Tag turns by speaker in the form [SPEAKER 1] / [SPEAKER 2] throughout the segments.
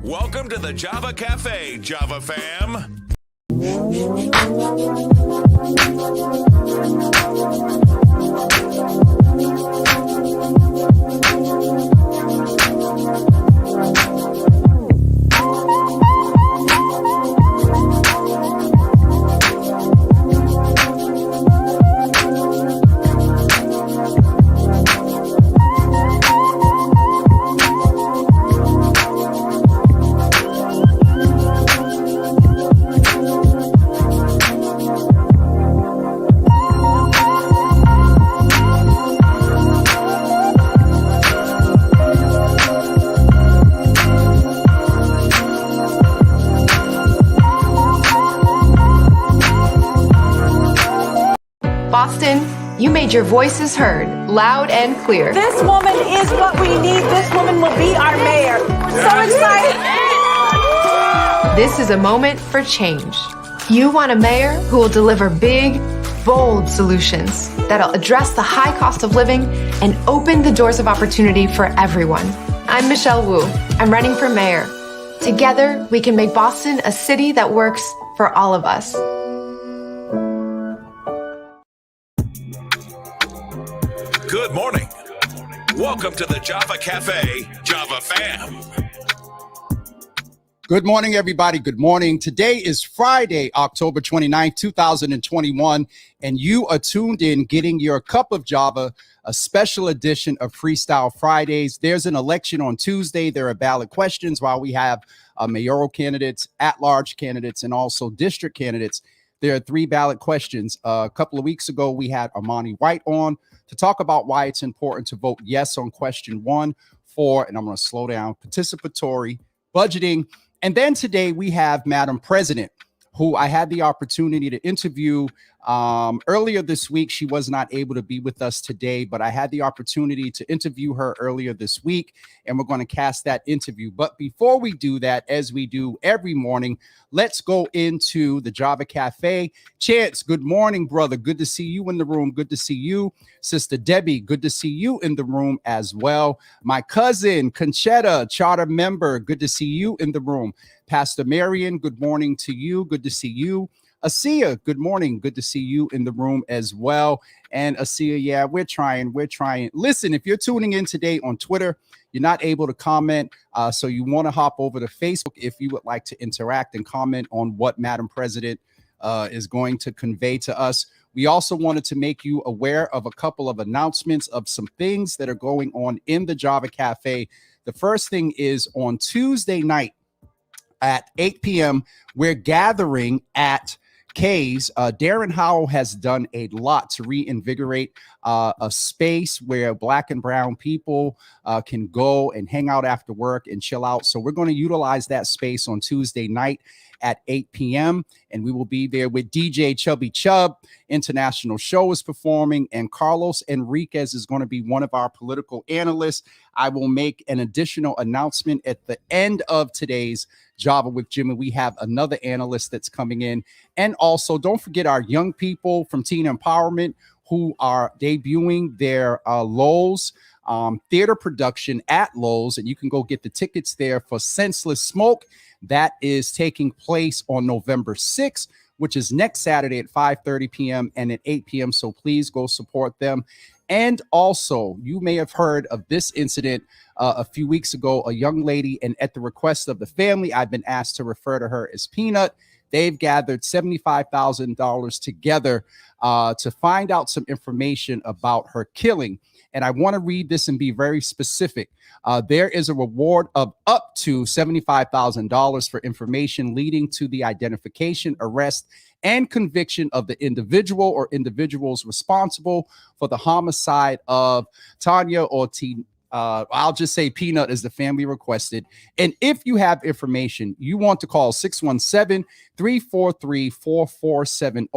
[SPEAKER 1] Welcome to the Java Cafe, Java fam.
[SPEAKER 2] Boston, you made your voices heard, loud and clear.
[SPEAKER 3] This woman is what we need. This woman will be our mayor. So excited.
[SPEAKER 2] This is a moment for change. You want a mayor who will deliver big, bold solutions that'll address the high cost of living and open the doors of opportunity for everyone. I'm Michelle Wu. I'm running for mayor. Together, we can make Boston a city that works for all of us.
[SPEAKER 1] Good morning. Welcome to the Java Cafe, Java fam.
[SPEAKER 4] Good morning, everybody. Good morning. Today is Friday, October 29th, 2021, and you are tuned in getting your cup of Java, a special edition of Freestyle Fridays. There's an election on Tuesday. There are ballot questions while we have mayoral candidates, at-large candidates, and also district candidates. There are 3 ballot questions. A couple of weeks ago, we had Armani White on to talk about why it's important to vote yes on question 1 for, and I'm going to slow down, participatory budgeting. And then today we have Madam President, who I had the opportunity to interview earlier this week. She was not able to be with us today, but I had the opportunity to interview her earlier this week, and we're going to cast that interview. But before we do that, as we do every morning, let's go into the Java Cafe. Chance, good morning, brother. Good to see you in the room. Good to see you. Sister Debbie, good to see you in the room as well. My cousin, Conchetta, charter member, good to see you in the room. Pastor Marion, good morning to you. Good to see you. Asia, good morning. Good to see you in the room as well. And Asia, yeah, we're trying. Listen, if you're tuning in today on Twitter, you're not able to comment. So you want to hop over to Facebook if you would like to interact and comment on what Madam President is going to convey to us. We also wanted to make you aware of a couple of announcements of some things that are going on in the Java Cafe. The first thing is on Tuesday night at 8 p.m., we're gathering at K's. Darren Howell has done a lot to reinvigorate a space where Black and brown people can go and hang out after work and chill out. So we're going to utilize that space on Tuesday night at 8 p.m. and we will be there with DJ Chubby Chub. International Show is performing, and Carlos Enriquez is going to be one of our political analysts. I will make an additional announcement at the end of today's Java with Jimmy. We have another analyst that's coming in. And also, don't forget our young people from Teen Empowerment who are debuting their Lowe's theater production at Lowe's, and you can go get the tickets there for Senseless Smoke. That is taking place on November 6th, which is next Saturday at 5:30 p.m. and at 8 p.m. So please go support them. And also, you may have heard of this incident a few weeks ago. A young lady, and at the request of the family, I've been asked to refer to her as Peanut. They've gathered $75,000 together to find out some information about her killing. And I want to read this and be very specific. There is a reward of up to $75,000 for information leading to the identification, arrest, and conviction of the individual or individuals responsible for the homicide of Tanya Ortiz. I'll just say Peanut, as the family requested. And if you have information, you want to call 617-343-4470,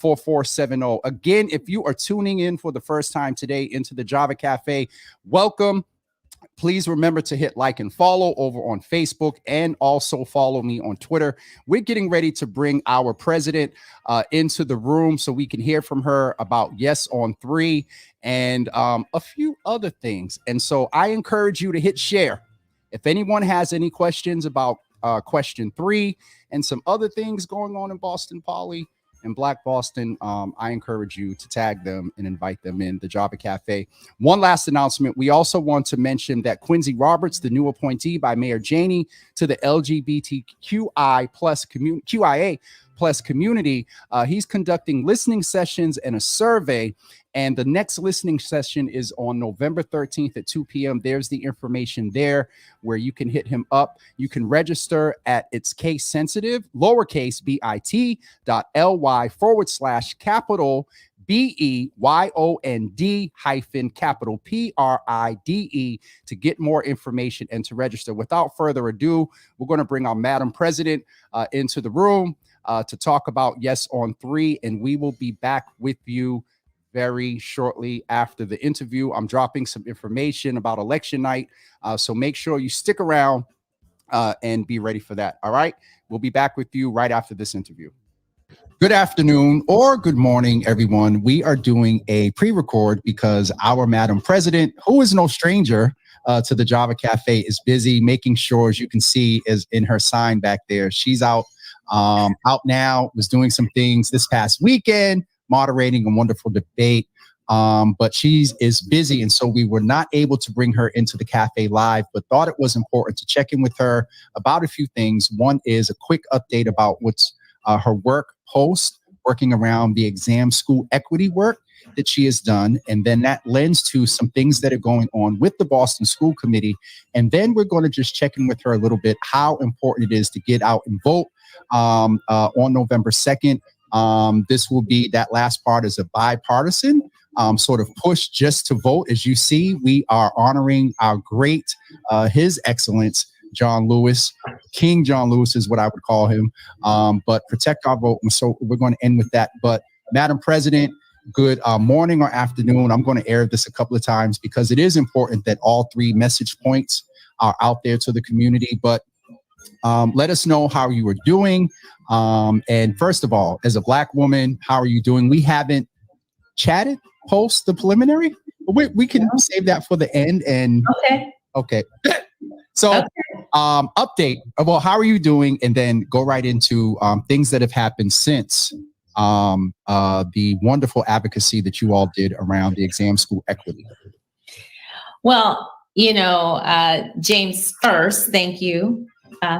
[SPEAKER 4] 617-343-4470. Again, if you are tuning in for the first time today into the Java Cafe, welcome. Please remember to hit like and follow over on Facebook, and also follow me on Twitter. We're getting ready to bring our president into the room so we can hear from her about Yes on 3 and a few other things. And so I encourage you to hit share. If anyone has any questions about question 3 and some other things going on in Boston Poly and Black Boston, I encourage you to tag them and invite them in the Java Cafe. One last announcement. We also want to mention that Quincy Roberts, the new appointee by Mayor Janey to the LGBTQIA plus community, he's conducting listening sessions and a survey. And the next listening session is on November 13th at 2 p.m. There's the information there where you can hit him up. You can register at its case sensitive, lowercase bit.ly/capital BEYOND hyphen capital PRIDE to get more information and to register. Without further ado, we're going to bring our Madam President into the room to talk about Yes on 3, and we will be back with you very shortly after the interview. I'm dropping some information about election night, so make sure you stick around and be ready for that. All right, we'll be back with you right after this interview. Good afternoon or good morning, everyone. We are doing a pre-record because our Madam President, who is no stranger to the Java Cafe, is busy making sure, as you can see is in her sign back there, she's out now, was doing some things this past weekend, moderating a wonderful debate, but she is busy, and so we were not able to bring her into the cafe live, but thought it was important to check in with her about a few things. One is a quick update about what's her work post, working around the exam school equity work that she has done, and then that lends to some things that are going on with the Boston School Committee, and then we're going to just check in with her a little bit how important it is to get out and vote on November 2nd. This will be, that last part is a bipartisan sort of push just to vote. As you see, we are honoring our great, His Excellence, John Lewis. King John Lewis is what I would call him, but protect our vote. And so we're going to end with that. But Madam President, good morning or afternoon. I'm going to air this a couple of times because it is important that all 3 message points are out there to the community. But let us know how you are doing. And first of all, as a Black woman, how are you doing? We haven't chatted post the preliminary. We can save that for the end. And okay. So update. Well, how are you doing? And then go right into things that have happened since the wonderful advocacy that you all did around the exam school equity.
[SPEAKER 5] Well, James, first, thank you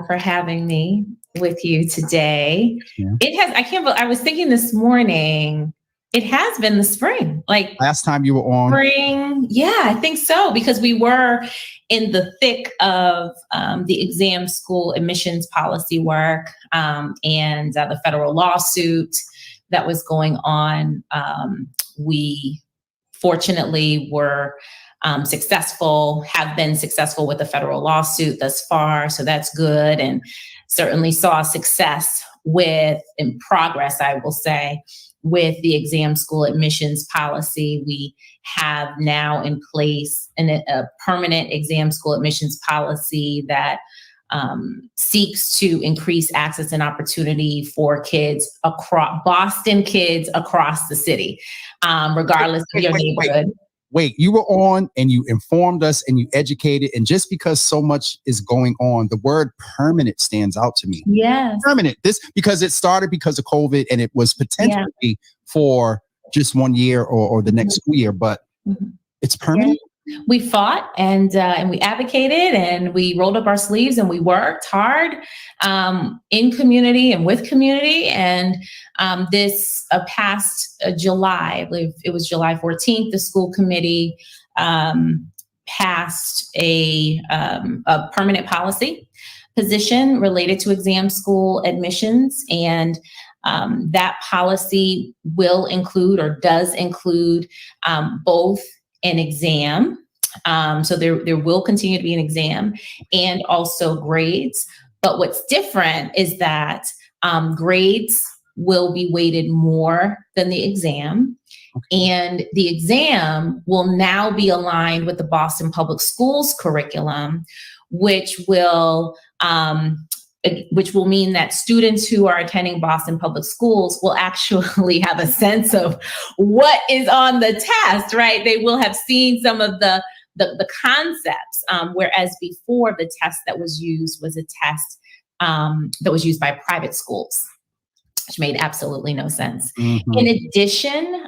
[SPEAKER 5] for having me with you today. Yeah. I was thinking this morning, it has been the spring. Like
[SPEAKER 4] last time you were on
[SPEAKER 5] spring. Yeah, I think so, because we were in the thick of the exam school admissions policy work and the federal lawsuit that was going on. We fortunately were successful, have been successful with the federal lawsuit thus far. So that's good. And certainly saw success in progress, I will say, with the exam school admissions policy. We have now in place a permanent exam school admissions policy that seeks to increase access and opportunity for Boston kids across the city, regardless of your neighborhood.
[SPEAKER 4] Wait, you were on and you informed us and you educated, and just because so much is going on, the word permanent stands out to me.
[SPEAKER 5] Yes.
[SPEAKER 4] Permanent. This because it started because of COVID and it was potentially for just 1 year or the next school year, but it's permanent.
[SPEAKER 5] Yeah. We fought and we advocated and we rolled up our sleeves and we worked hard in community and with community. And this past July, I believe it was July 14th, the school committee passed a permanent policy position related to exam school admissions. And that policy will include or does include both an exam. So there will continue to be an exam and also grades. But what's different is that grades will be weighted more than the exam. And the exam will now be aligned with the Boston Public Schools curriculum, which will mean that students who are attending Boston Public Schools will actually have a sense of what is on the test, right? They will have seen some of the the concepts. Whereas before, the test that was used was a test that was used by private schools, which made absolutely no sense.
[SPEAKER 4] Mm-hmm.
[SPEAKER 5] In addition,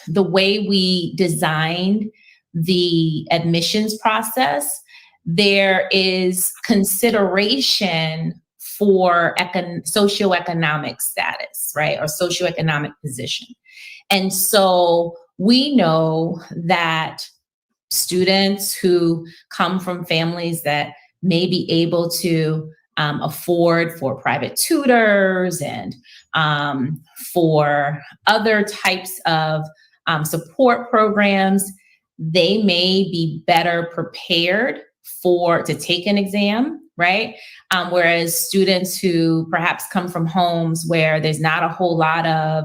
[SPEAKER 5] the way we designed the admissions process, there is consideration for socioeconomic status, right? Or socioeconomic position. And so we know that students who come from families that may be able to afford for private tutors and for other types of support programs, they may be better prepared to take an exam, right? Whereas students who perhaps come from homes where there's not a whole lot of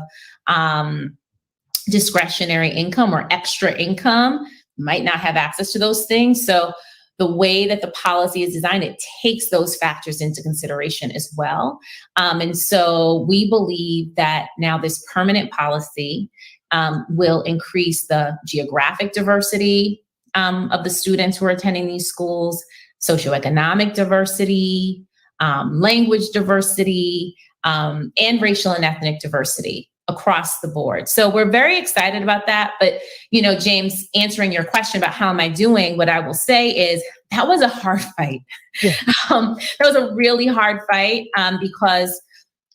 [SPEAKER 5] discretionary income or extra income might not have access to those things. So the way that the policy is designed, it takes those factors into consideration as well. And so we believe that now this permanent policy will increase the geographic diversity of the students who are attending these schools, socioeconomic diversity, language diversity, and racial and ethnic diversity across the board. So we're very excited about that. But, you know, James, answering your question about how am I doing, what I will say is that was a hard fight. Yeah. That was a really hard fight because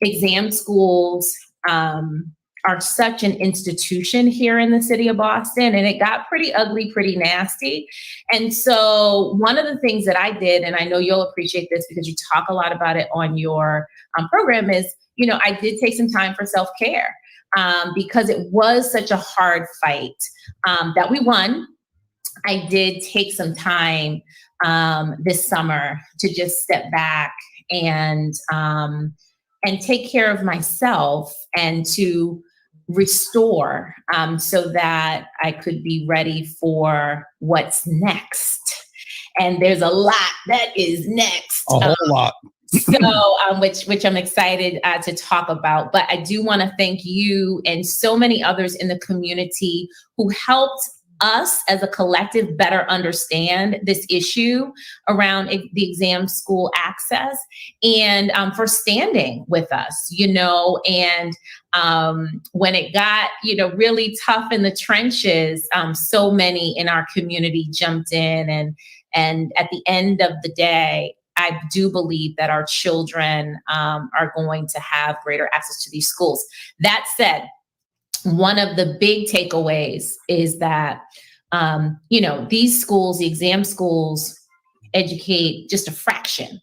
[SPEAKER 5] exam schools are such an institution here in the city of Boston, and it got pretty ugly, pretty nasty. And so one of the things that I did, and I know you'll appreciate this because you talk a lot about it on your program, is, you know, I did take some time for self-care because it was such a hard fight that we won. I did take some time this summer to just step back and take care of myself and to restore so that I could be ready for what's next. And there's a lot that is next.
[SPEAKER 4] A whole lot.
[SPEAKER 5] So, which I'm excited to talk about. But I do want to thank you and so many others in the community who helped us as a collective better understand this issue around the exam school access, and for standing with us, you know, and when it got, you know, really tough in the trenches, so many in our community jumped in, and at the end of the day, I do believe that our children are going to have greater access to these schools. That said, one of the big takeaways is that, you know, these schools, the exam schools, educate just a fraction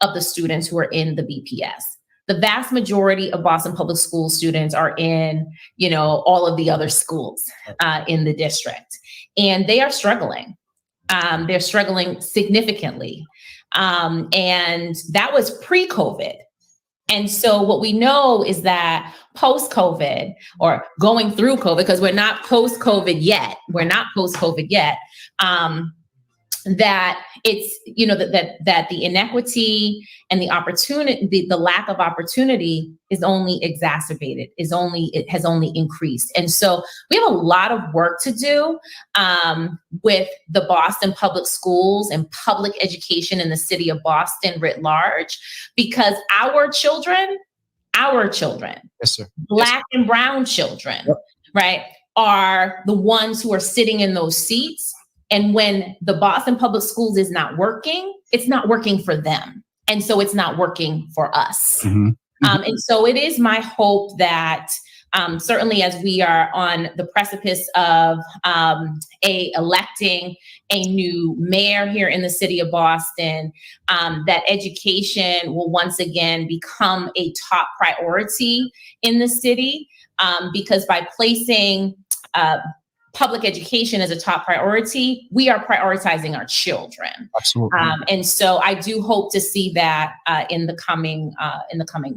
[SPEAKER 5] of the students who are in the BPS. The vast majority of Boston Public School students are in, you know, all of the other schools in the district, and they are struggling. They're struggling significantly. And that was pre-COVID. And so what we know is that post-COVID, or going through COVID, because we're not post-COVID yet, that it's, you know, that the inequity and the opportunity, the lack of opportunity is only exacerbated, it has only increased. And so we have a lot of work to do with the Boston Public Schools and public education in the city of Boston writ large, because our children,
[SPEAKER 4] Yes, sir.
[SPEAKER 5] Black and brown children, yep, right, are the ones who are sitting in those seats. And when the Boston Public Schools is not working, it's not working for them. And so it's not working for us. Mm-hmm. And so it is my hope that certainly as we are on the precipice of electing a new mayor here in the city of Boston, that education will once again become a top priority in the city, because by placing public education as a top priority, we are prioritizing our children.
[SPEAKER 4] Absolutely.
[SPEAKER 5] And so I do hope to see that in the coming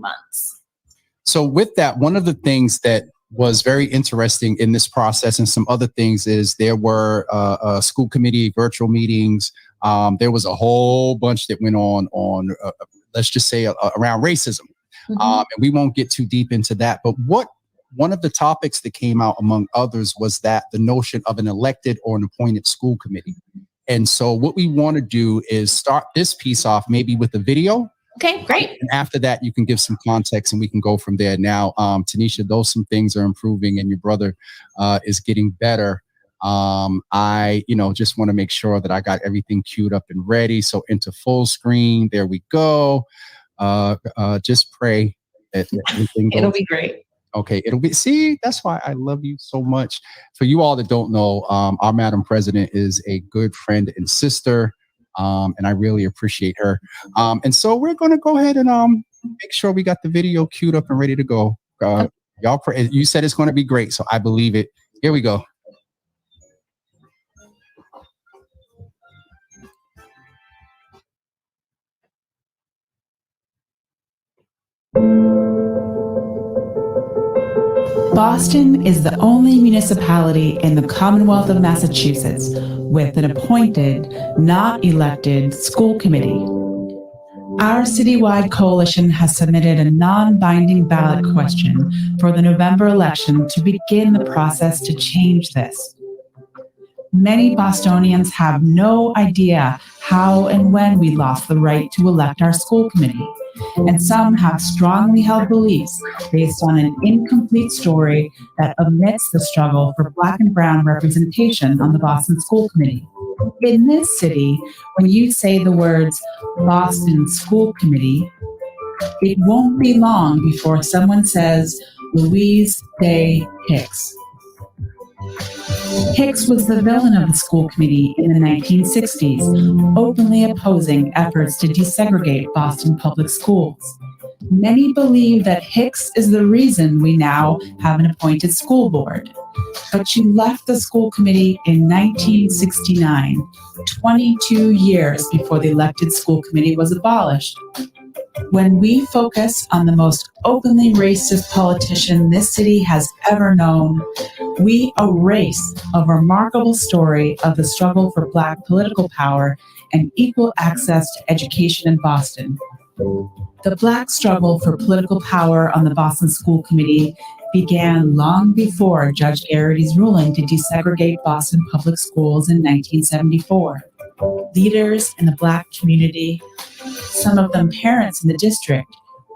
[SPEAKER 5] months.
[SPEAKER 4] So with that, one of the things that was very interesting in this process and some other things is there were school committee virtual meetings. There was a whole bunch that went on let's just say around racism. Mm-hmm. And we won't get too deep into that, but what one of the topics that came out, among others, was that the notion of an elected or an appointed school committee. And so what we want to do is start this piece off maybe with a video.
[SPEAKER 5] Okay, great.
[SPEAKER 4] And after that, you can give some context and we can go from there. Now, Tanisha, those some things are improving and your brother is getting better. I, just want to make sure that I got everything queued up and ready. So into full screen, there we go. Just pray that everything goes.
[SPEAKER 5] It'll be great.
[SPEAKER 4] Okay, that's why I love you so much. For you all that don't know, our Madam President is a good friend and sister, and I really appreciate her. And so we're going to go ahead and make sure we got the video queued up and ready to go. Y'all pray. You said it's going to be great, so I believe it. Here we go.
[SPEAKER 6] Boston is the only municipality in the Commonwealth of Massachusetts with an appointed, not elected, school committee. Our citywide coalition has submitted a non-binding ballot question for the November election to begin the process to change this. Many Bostonians have no idea how and when we lost the right to elect our school committee, and some have strongly held beliefs based on an incomplete story that omits the struggle for Black and Brown representation on the Boston School Committee. In this city, when you say the words Boston School Committee, it won't be long before someone says Louise Day Hicks. Hicks was the villain of the school committee in the 1960s, openly opposing efforts to desegregate Boston public schools. Many believe that Hicks is the reason we now have an appointed school board. But you left the school committee in 1969, 22 years before the elected school committee was abolished. When we focus on the most openly racist politician this city has ever known, we erase a remarkable story of the struggle for Black political power and equal access to education in Boston. The Black struggle for political power on the Boston School Committee began long before Judge Garrity's ruling to desegregate Boston public schools in 1974. Leaders in the Black community, some of them parents in the district,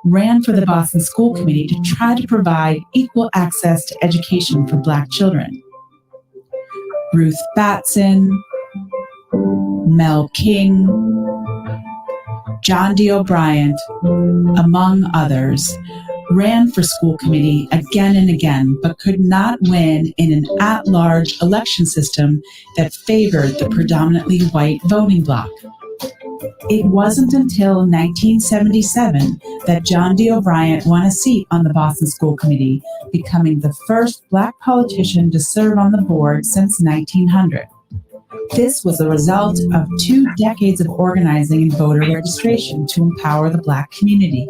[SPEAKER 6] ran for the Boston School Committee to try to provide equal access to education for Black children. Ruth Batson, Mel King, John D. O'Brien, among others, ran for school committee again and again, but could not win in an at-large election system that favored the predominantly white voting bloc. It wasn't until 1977 that John D. O'Brien won a seat on the Boston School Committee, becoming the first Black politician to serve on the board since 1900. This was a result of 2 decades of organizing and voter registration to empower the Black community.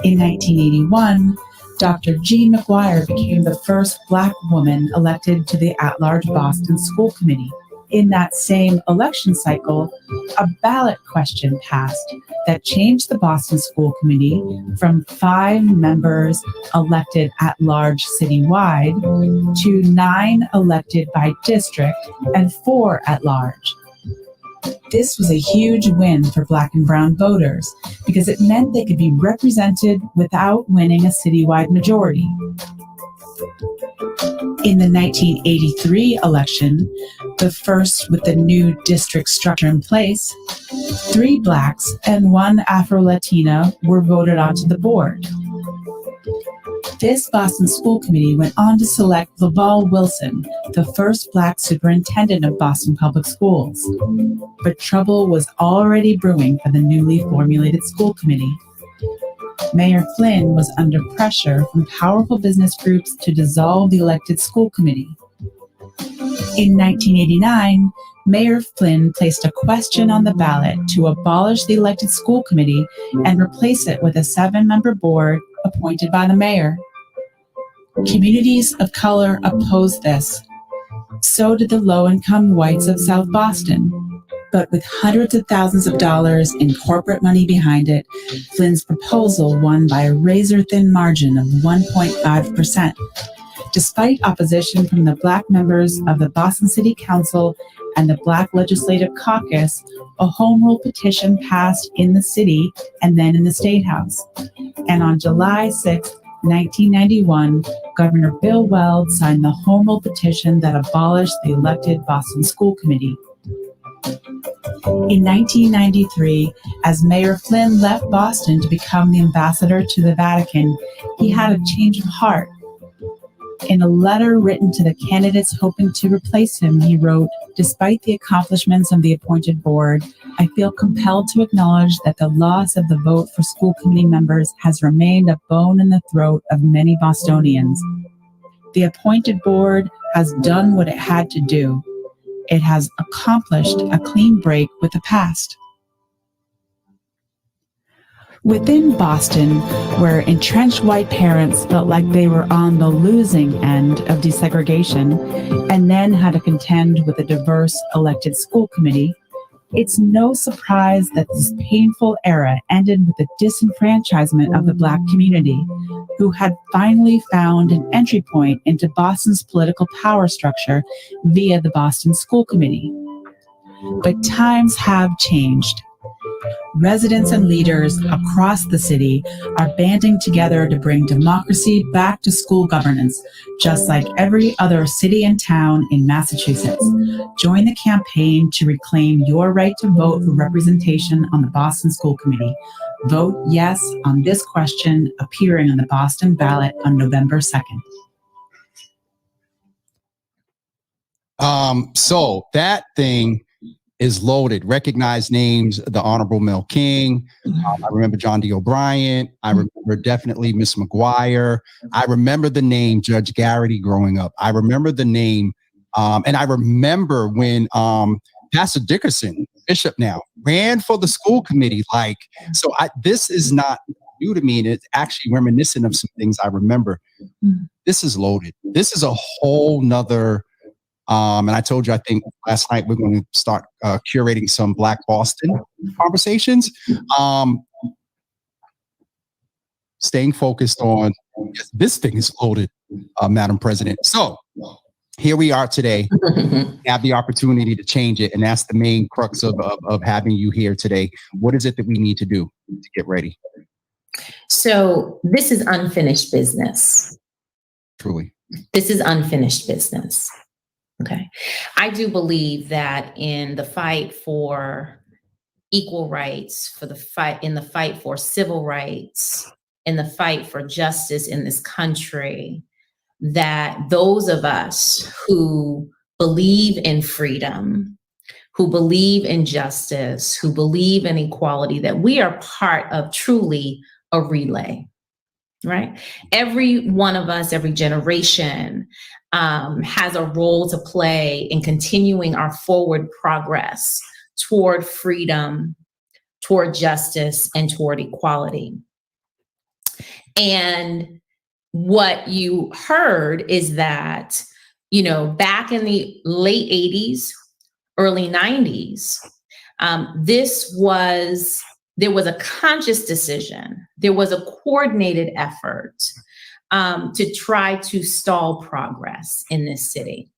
[SPEAKER 6] In 1981, Dr. Jean McGuire became the first Black woman elected to the at-large Boston School Committee. In that same election cycle, a ballot question passed that changed the Boston School Committee from 5 members elected at large citywide to 9 elected by district and 4 at large. This was a huge win for Black and Brown voters because it meant they could be represented without winning a citywide majority. In the 1983 election, the first with the new district structure in place, 3 Blacks and 1 Afro-Latina were voted onto the board. This Boston School Committee went on to select Laval Wilson, the first Black superintendent of Boston Public Schools. But trouble was already brewing for the newly formulated school committee. Mayor Flynn was under pressure from powerful business groups to dissolve the elected school committee. In 1989, Mayor Flynn placed a question on the ballot to abolish the elected school committee and replace it with a 7-member board appointed by the mayor. Communities of color opposed this. So did the low-income whites of South Boston. But with hundreds of thousands of dollars in corporate money behind it, Flynn's proposal won by a razor-thin margin of 1.5%. Despite opposition from the Black members of the Boston City Council and the Black Legislative Caucus, a home rule petition passed in the city and then in the State House. And on July 6, 1991, Governor Bill Weld signed the home rule petition that abolished the elected Boston School Committee. In 1993, as Mayor Flynn left Boston to become the ambassador to the Vatican, he had a change of heart. In a letter written to the candidates hoping to replace him, he wrote, "Despite the accomplishments of the appointed board, I feel compelled to acknowledge that the loss of the vote for school committee members has remained a bone in the throat of many Bostonians. The appointed board has done what it had to do. It has accomplished a clean break with the past." Within Boston, where entrenched white parents felt like they were on the losing end of desegregation and then had to contend with a diverse elected school committee, it's no surprise that this painful era ended with the disenfranchisement of the Black community, who had finally found an entry point into Boston's political power structure via the Boston School Committee. But times have changed. Residents and leaders across the city are banding together to bring democracy back to school governance, just like every other city and town in Massachusetts. Join the campaign to reclaim your right to vote for representation on the Boston School Committee. Vote yes on this question appearing on the Boston ballot on November 2nd.
[SPEAKER 4] So that thing is loaded. Recognized names, the Honorable Mel King. I remember John D. O'Brien. I remember definitely Miss McGuire. I remember the name Judge Garrity growing up. I remember the name, and I remember when Pastor Dickerson, Bishop now, ran for the school committee. This is not new to me, and it's actually reminiscent of some things I remember. This is loaded. This is a whole nother. And I told you, I think last night we're going to start curating some Black Boston conversations. Staying focused on this thing is loaded, Madam President. So here we are today. We have the opportunity to change it. And that's the main crux of having you here today. What is it that we need to do to get ready?
[SPEAKER 5] So this is unfinished business.
[SPEAKER 4] Truly.
[SPEAKER 5] This is unfinished business. Okay. I do believe that in the fight for equal rights, in the fight for civil rights, in the fight for justice in this country, that those of us who believe in freedom, who believe in justice, who believe in equality, that we are part of truly a relay, right? Every one of us, every generation, has a role to play in continuing our forward progress toward freedom, toward justice, and toward equality. And what you heard is that, back in the late 80s, early 90s, there was a conscious decision, there was a coordinated effort to try to stall progress in this city.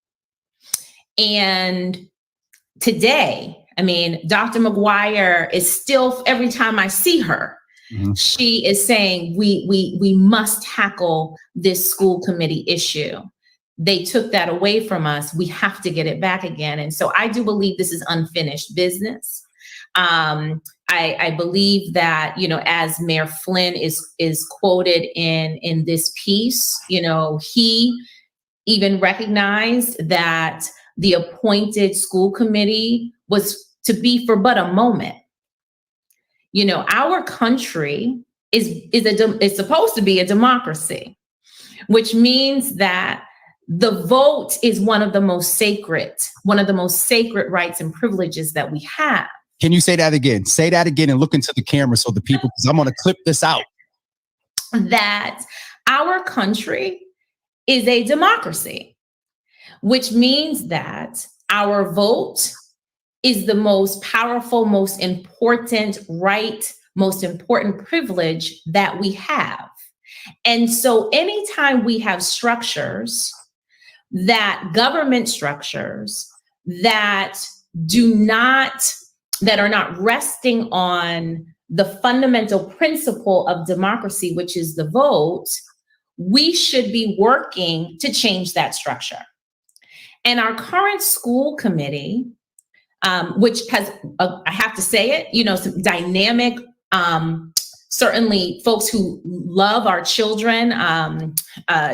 [SPEAKER 5] And today, Dr. McGuire is still, every time I see her, she is saying we must tackle this school committee issue. They took that away from us. We have to get it back again. And so I do believe this is unfinished business. I believe that, as Mayor Flynn is quoted in this piece, he even recognized that the appointed school committee was to be for but a moment. Our country is supposed to be a democracy, which means that the vote is one of the most sacred rights and privileges that we have.
[SPEAKER 4] Can you say that again? Say that again and look into the camera so the people, because I'm going to clip this out.
[SPEAKER 5] That our country is a democracy, which means that our vote is the most powerful, most important right, most important privilege that we have. And so anytime we have structures, government structures that are not resting on the fundamental principle of democracy, which is the vote, we should be working to change that structure. And our current school committee, which has, I have to say it, some dynamic, certainly folks who love our children.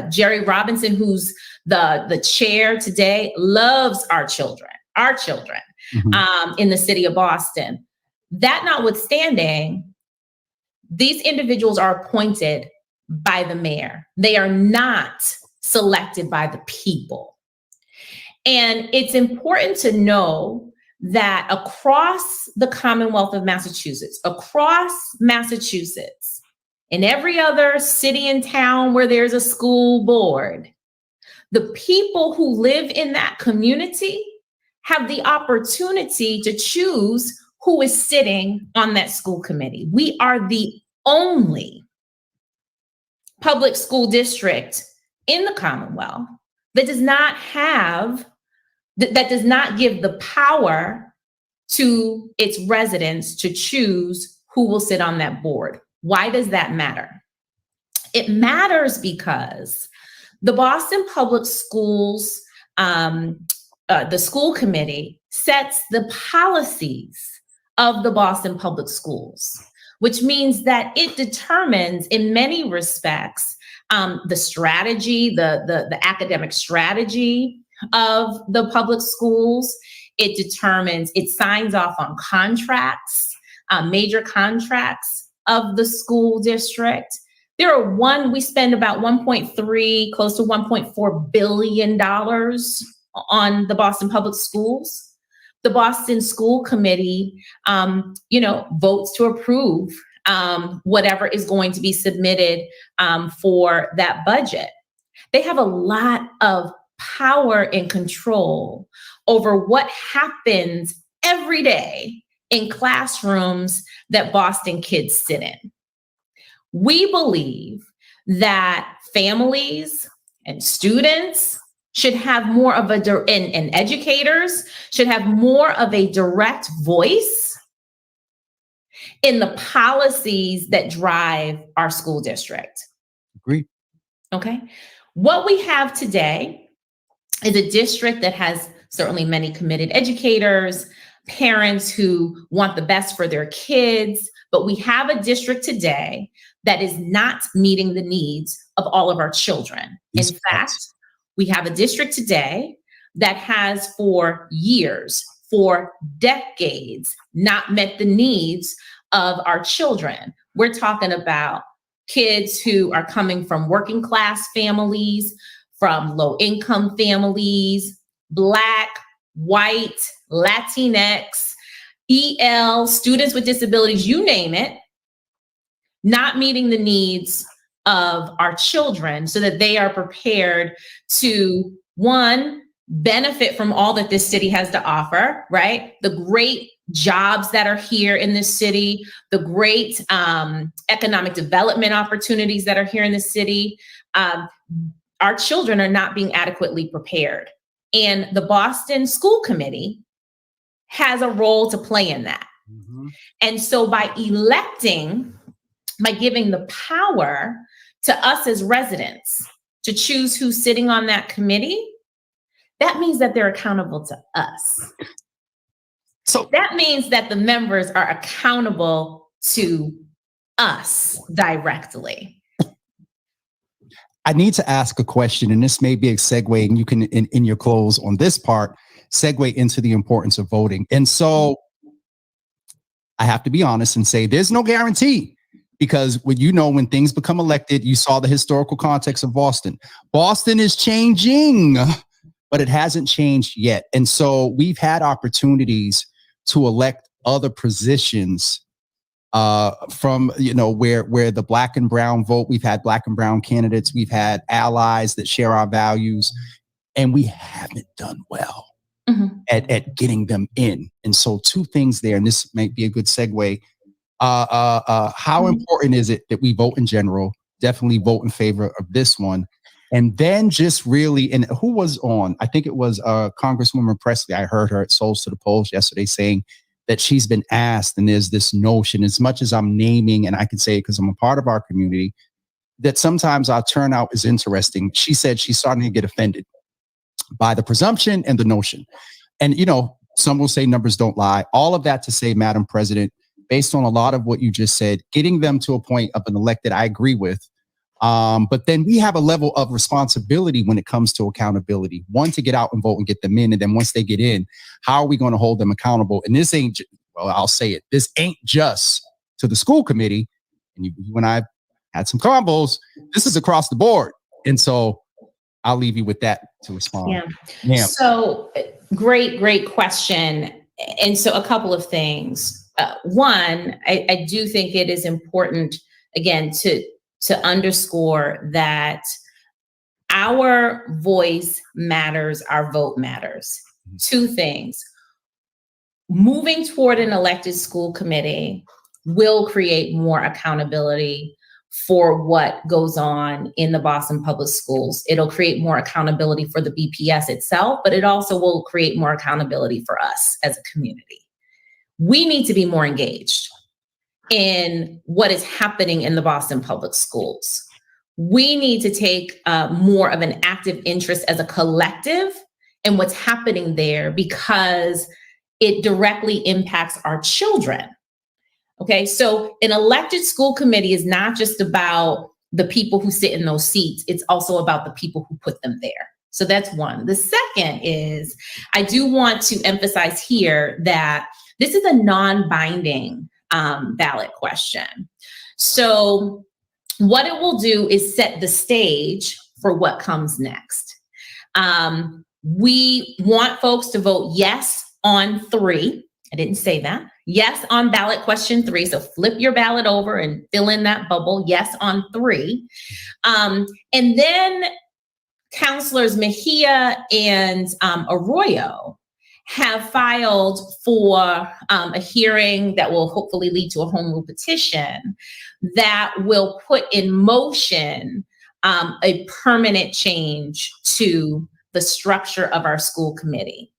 [SPEAKER 5] Jerry Robinson, who's the chair today, loves our children in the city of Boston. That notwithstanding, these individuals are appointed by the mayor. They are not selected by the people. And it's important to know that across the Commonwealth of Massachusetts, in every other city and town where there's a school board, the people who live in that community have the opportunity to choose who is sitting on that school committee. We are the only public school district in the Commonwealth that does not give the power to its residents to choose who will sit on that board. Why does that matter? It matters because the Boston Public Schools, the school committee sets the policies of the Boston Public Schools, which means that it determines in many respects the strategy, the academic strategy of the public schools. It signs off on contracts, major contracts of the school district. We spend about 1.3, close to $1.4 billion on the Boston Public Schools. The Boston School Committee, votes to approve whatever is going to be submitted for that budget. They have a lot of power and control over what happens every day in classrooms that Boston kids sit in. We believe that families and students should have more of and educators should have more of a direct voice in the policies that drive our school district.
[SPEAKER 4] Agreed.
[SPEAKER 5] Okay. What we have today is a district that has certainly many committed educators, parents who want the best for their kids, but we have a district today that is not meeting the needs of all of our children. In fact, we have a district today that has for years, for decades, not met the needs of our children. We're talking about kids who are coming from working class families, from low income families, Black, white, Latinx, EL, students with disabilities, you name it, not meeting the needs of our children so that they are prepared to, one, benefit from all that this city has to offer, right? The great jobs that are here in this city, the great economic development opportunities that are here in the city. Our children are not being adequately prepared. And the Boston School Committee has a role to play in that. Mm-hmm. And so by giving the power to us as residents to choose who's sitting on that committee, that means that they're accountable to us. So that means that the members are accountable to us directly.
[SPEAKER 4] I need to ask a question, and this may be a segue, and you can, in your close on this part, segue into the importance of voting. And so I have to be honest and say there's no guarantee, because when things become elected, you saw the historical context of Boston. Boston is changing, but it hasn't changed yet. And so we've had opportunities to elect other positions from, where the Black and brown vote. We've had Black and brown candidates. We've had allies that share our values, and we haven't done well. at getting them in. And so two things there, and this might be a good segue. How important is it that we vote in general? Definitely vote in favor of this one. And then just really, and who was on? I think it was Congresswoman Presley. I heard her at Souls to the Polls yesterday saying that she's been asked, and there's this notion, as much as I'm naming, and I can say it because I'm a part of our community, that sometimes our turnout is interesting. She said she's starting to get offended by the presumption and the notion. And, you know, some will say numbers don't lie. All of that to say, Madam President, based on a lot of what you just said, getting them to a point of an elected, I agree with. But then we have a level of responsibility when it comes to accountability. One, to get out and vote and get them in. And then once they get in, how are we going to hold them accountable? And this ain't, well, I'll say it, this ain't just to the school committee. And you and I had some combos. This is across the board. And so I'll leave you with that to respond.
[SPEAKER 5] Yeah. So great question. And so a couple of things. One, I do think it is important, again, to underscore that our voice matters, our vote matters. Two things. Moving toward an elected school committee will create more accountability for what goes on in the Boston Public Schools. It'll create more accountability for the BPS itself, but it also will create more accountability for us as a community. We need to be more engaged in what is happening in the Boston Public Schools. We need to take more of an active interest as a collective in what's happening there, because it directly impacts our children. Okay, so an elected school committee is not just about the people who sit in those seats, it's also about the people who put them there. So that's one. The second is, I do want to emphasize here that this is a non-binding ballot question. So what it will do is set the stage for what comes next. We want folks to vote yes on 3. I didn't say that. Yes on ballot question 3. So flip your ballot over and fill in that bubble. Yes on 3. And then Councilors Mejia and Arroyo have filed for a hearing that will hopefully lead to a home rule petition that will put in motion a permanent change to the structure of our school committee.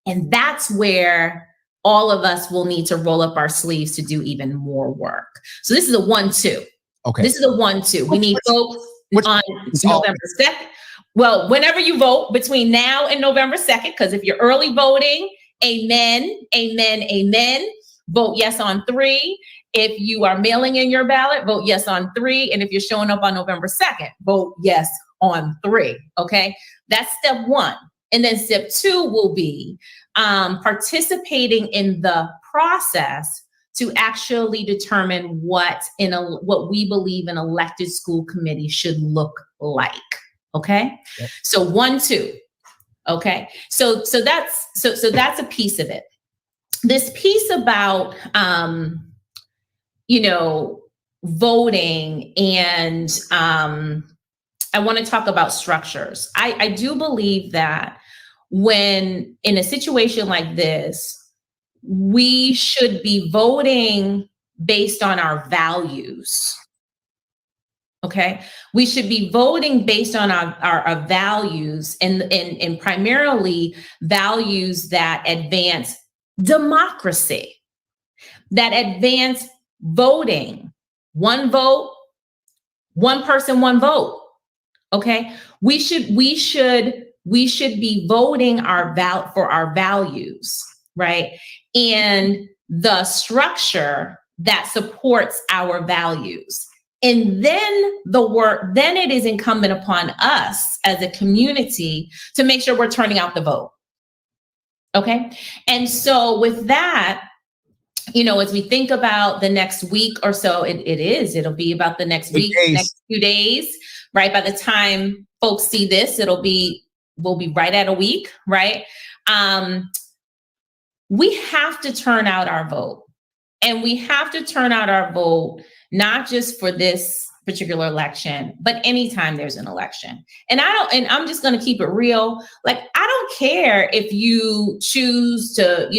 [SPEAKER 5] And that's where all of us will need to roll up our sleeves to do even more work. So this is a 1-2. Okay. This is a 1-2. We need folks on November 2nd. Well, whenever you vote between now and November 2nd, because if you're early voting, amen, amen, amen. Vote yes on 3. If you are mailing in your ballot, vote yes on 3. And if you're showing up on November 2nd, vote yes on 3. Okay, that's step 1. And then step 2 will be participating in the process to actually determine what we believe an elected school committee should look like. Okay, yep. So 1-2. Okay, so that's a piece of it. This piece about voting, and I want to talk about structures. I do believe that when in a situation like this, we should be voting based on our values. Okay, we should be voting based on our values, and primarily values that advance democracy, that advance voting. One vote, one person, one vote. Okay, we should be voting for our values, right? And the structure that supports our values. And then then it is incumbent upon us as a community to make sure we're turning out the vote. Okay. And so with that, as we think about the next week or so, it'll be about the next week, next few days, right? By the time folks see this, we'll be right at a week, right? We have to turn out our vote, and we have to turn out our vote not just for this particular election, but anytime there's an election. And I'm just going to keep it real. Like, I don't care if you choose to,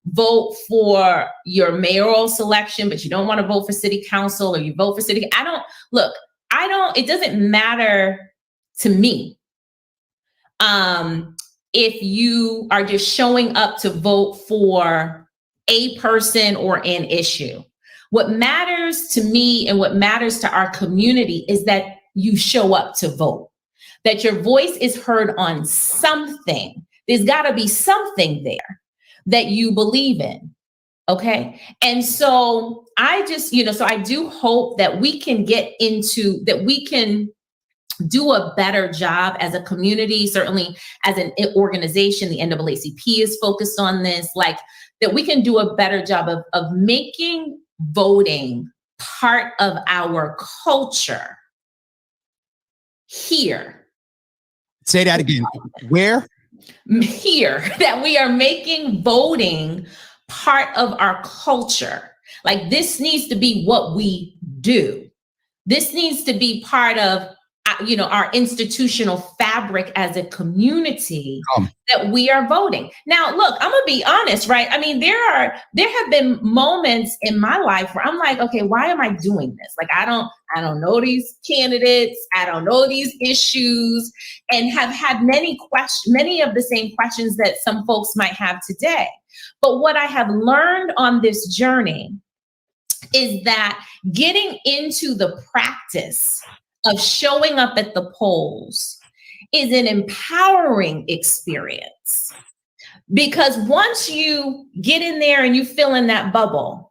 [SPEAKER 5] vote for your mayoral selection, but you don't want to vote for city council, or you vote for city. It doesn't matter to me. If you are just showing up to vote for a person or an issue. What matters to me and what matters to our community is that you show up to vote, that your voice is heard on something. There's got to be something there that you believe in. Okay. And so I just, so I do hope that we can we can do a better job as a community, certainly as an organization. The NAACP is focused on this, like that we can do a better job of making voting part of our culture here.
[SPEAKER 4] Say that again. Where?
[SPEAKER 5] Here, that we are making voting part of our culture. Like, this needs to be what we do. This needs to be part of our institutional fabric as a community, that we are voting. Now, look, I'm gonna be honest, right? I mean, there have been moments in my life where I'm like, okay, why am I doing this? Like, I don't know these candidates, I don't know these issues, and have had many of the same questions that some folks might have today. But what I have learned on this journey is that getting into the practice of showing up at the polls is an empowering experience. Because once you get in there and you fill in that bubble,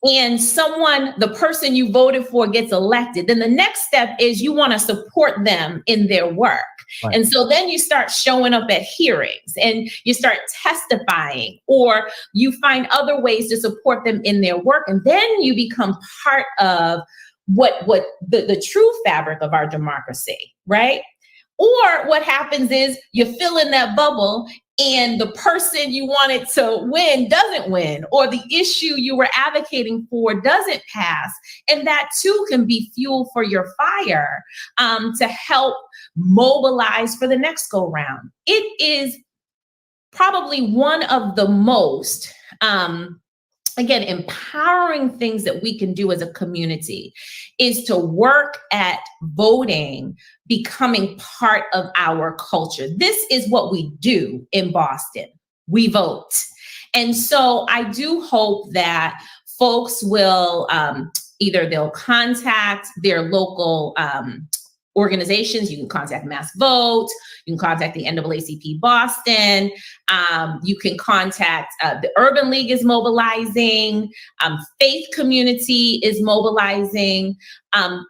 [SPEAKER 5] and the person you voted for gets elected, then the next step is you want to support them in their work. Right. And so then you start showing up at hearings and you start testifying, or you find other ways to support them in their work. And then you become part of what the true fabric of our democracy, right? Or what happens is you fill in that bubble and the person you wanted to win doesn't win, or the issue you were advocating for doesn't pass. And that too can be fuel for your fire, to help mobilize for the next go round. It is probably one of the most, again, empowering things that we can do as a community is to work at voting becoming part of our culture. This is what we do in Boston. We vote. And so I do hope that folks will either they'll contact their local organizations. You can contact Mass Vote. You can contact the NAACP Boston. You can contact the Urban League is mobilizing. Faith Community is mobilizing.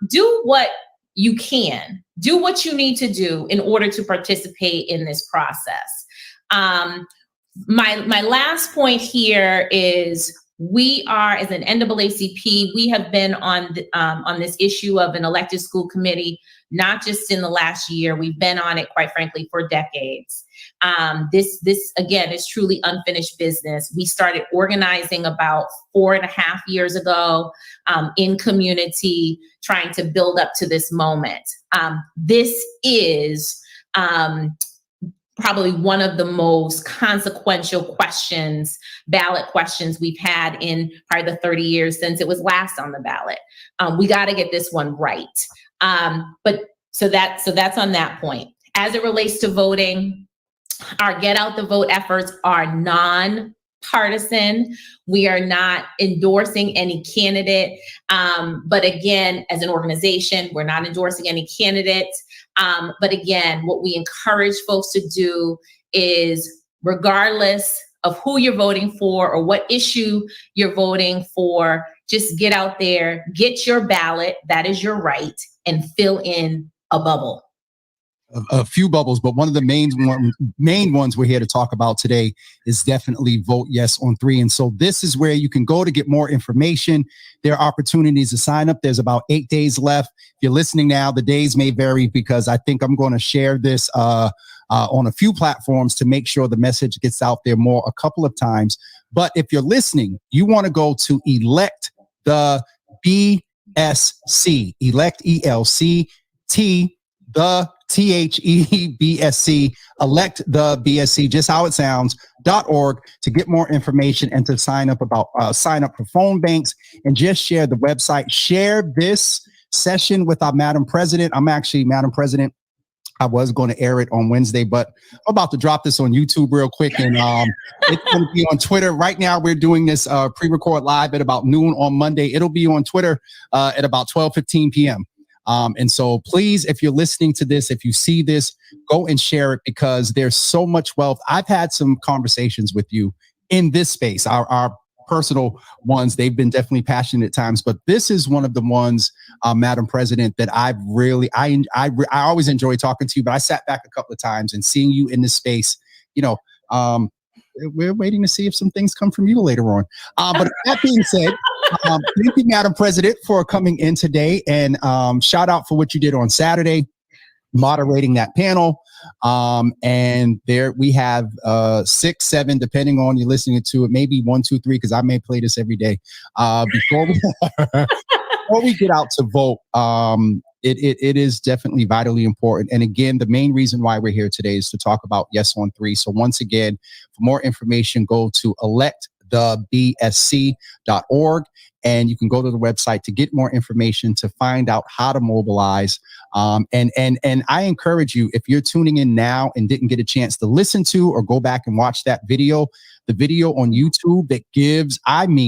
[SPEAKER 5] Do what you can. Do what you need to do in order to participate in this process. My last point here is we are, as an NAACP, we have been on this issue of an elected school committee, not just in the last year. We've been on it, quite frankly, for decades. This again is truly unfinished business. We started organizing about 4.5 years ago in community, trying to build up to this moment. This is probably one of the most consequential questions, ballot questions we've had in probably the 30 years since it was last on the ballot. We got to get this one right. So that's on that point. As it relates to voting, our Get Out the Vote efforts are non-partisan. We are not endorsing any candidate. But again, as an organization, we're not endorsing any candidates. But again, what we encourage folks to do is, regardless of who you're voting for or what issue you're voting for, just get out there, get your ballot, that is your right, and fill in a bubble.
[SPEAKER 4] A few bubbles, but one of the main ones we're here to talk about today is definitely Vote Yes on 3. And so this is where you can go to get more information. There are opportunities to sign up. There's about 8 days left. If you're listening now, the days may vary because I think I'm going to share this on a few platforms to make sure the message gets out there more a couple of times. But if you're listening, you want to go to elect the BSC. Elect ELCT the THEBSC. Elect the BSC, just how it sounds, .org to get more information and to sign up for phone banks and just share the website. Share this session with our Madam President. I'm actually Madam President. I was going to air it on Wednesday, but I'm about to drop this on YouTube real quick, and it's going to be on Twitter. Right now, we're doing this pre-record live at about noon on Monday. It'll be on Twitter at about 12:15 p.m. And so please, if you're listening to this, if you see this, go and share it because there's so much wealth. I've had some conversations with you in this space, our personal ones. They've been definitely passionate at times, but this is one of the ones, Madam President, that I always enjoy talking to you, but I sat back a couple of times and seeing you in this space, we're waiting to see if some things come from you later on. But that being said, thank you, Madam President, for coming in today, and shout out for what you did on Saturday, moderating that panel. And there we have 6, 7, depending on you listening to it, maybe 1, 2, 3, because I may play this every day. Before we get out to vote, it is definitely vitally important. And again, the main reason why we're here today is to talk about Yes on 3. So once again, for more information, go to electthebsc.org. And you can go to the website to get more information, to find out how to mobilize. And I encourage you, if you're tuning in now and didn't get a chance to listen to or go back and watch that video, the video on YouTube that gives, I'm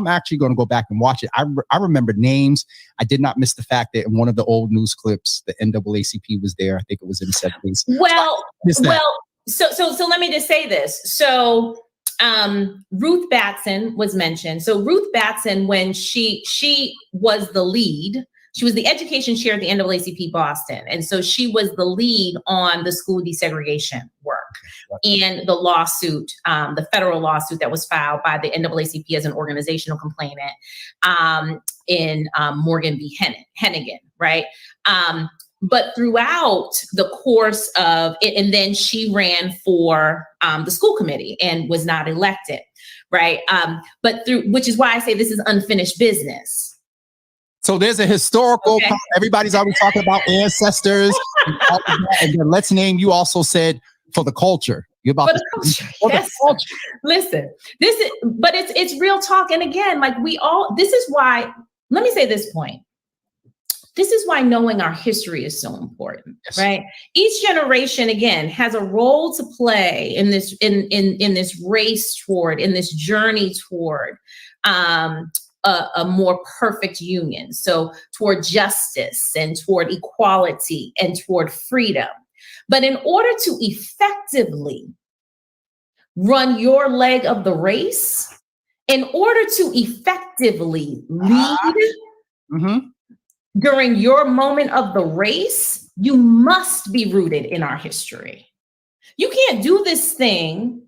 [SPEAKER 4] actually going to go back and watch it. I remember names. I did not miss the fact that in one of the old news clips, the NAACP was there. I think it was in the 70s.
[SPEAKER 5] So let me just say this. So Ruth Batson was mentioned. So Ruth Batson, when she was the lead, she was the education chair at the NAACP Boston. And so she was the lead on the school desegregation work and the lawsuit, the federal lawsuit that was filed by the NAACP as an organizational complainant in Morgan v. Hennigan, right? But throughout the course of it, and then she ran for the school committee and was not elected, right? Which is why I say this is unfinished business.
[SPEAKER 4] So there's a historical, everybody's always talking about ancestors, and then let's name, you also said, for the culture. You're about
[SPEAKER 5] the culture. Listen, it's real talk. And again, this is why, let me say this point. This is why knowing our history is so important, right? Each generation, again, has a role to play in this in this race toward, in this journey toward a more perfect union. So toward justice and toward equality and toward freedom. But in order to effectively run your leg of the race, in order to effectively lead during your moment of the race, you must be rooted in our history. You can't do this thing